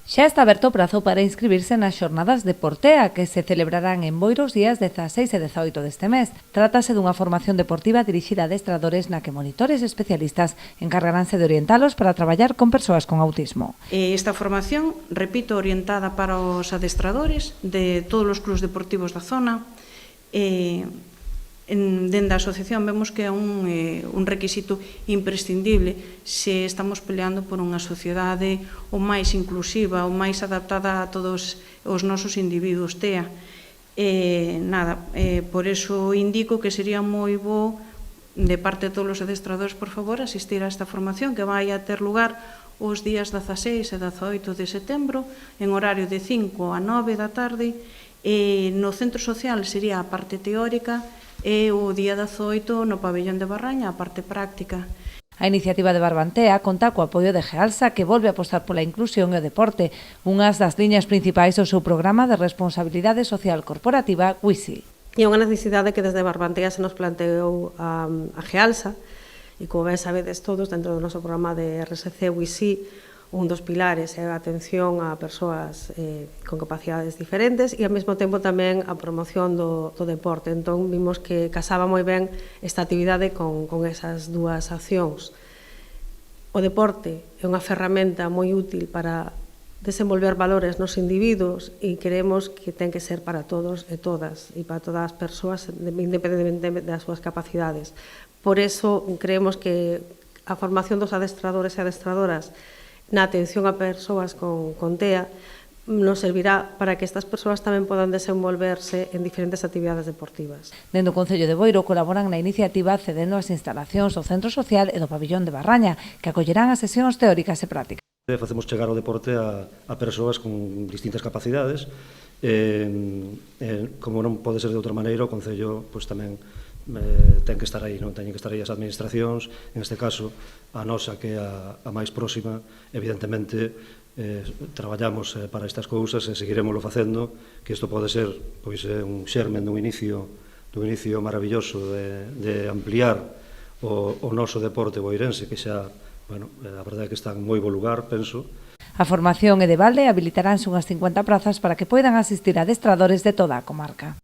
Xa está aberto o prazo para inscribirse nas xornadas de Portea que se celebrarán en Boiro os días 16 e 18 deste mes. Trátase dunha formación deportiva dirixida a adestradores na que monitores especialistas encargaránse de orientalos para traballar con persoas con autismo. Esta formación, repito, orientada para os adestradores de todos os clubs deportivos da zona. Dende a asociación vemos que é un requisito imprescindible se estamos peleando por unha sociedade o máis inclusiva, o máis adaptada a todos os nosos individuos TEA. Por iso indico que sería moi bo de parte de todos os adestradores, por favor, asistir a esta formación que vai a ter lugar os días 16 e 18 de setembro en horario de 5 a 9 da tarde. No centro social sería a parte teórica e o día 18 no pabellón de Barraña a parte práctica. A iniciativa de Barbantea conta co apoio de Gealsa, que volve a apostar pola inclusión e o deporte, unhas das liñas principais do seu programa de responsabilidade social corporativa WISI. E unha necesidade que desde Barbantea se nos planteou a Gealsa, e como ben sabedes todos, dentro do noso programa de RSC WISI, un dos pilares é a atención a persoas con capacidades diferentes e ao mesmo tempo tamén a promoción do deporte. Entón vimos que casaba moi ben esta actividade con esas dúas accións. O deporte é unha ferramenta moi útil para desenvolver valores nos individuos e creemos que ten que ser para todos e todas e para todas as persoas independentemente das súas capacidades. Por eso creemos que a formación dos adestradores e adestradoras na atención a persoas con TEA nos servirá para que estas persoas tamén podan desenvolverse en diferentes actividades deportivas. Dende o Concello de Boiro colaboran na iniciativa cedendo as instalacións do Centro Social e do Pabellón de Barraña, que acollerán as sesións teóricas e prácticas. Facemos chegar o deporte a persoas con distintas capacidades. Como non pode ser de outra maneira, o Concello tamén ten que estar aí, non teñen que estar aí as administracións, en este caso a nosa que é a máis próxima, evidentemente traballamos para estas cousas e seguiremoslo facendo, que isto pode ser un xermen dun inicio maravilloso de ampliar o noso deporte boirense, que xa, a verdade é que está en moi bo lugar, penso. A formación é de balde e habilitaránse unhas 50 prazas para que poidan asistir adestradores de toda a comarca.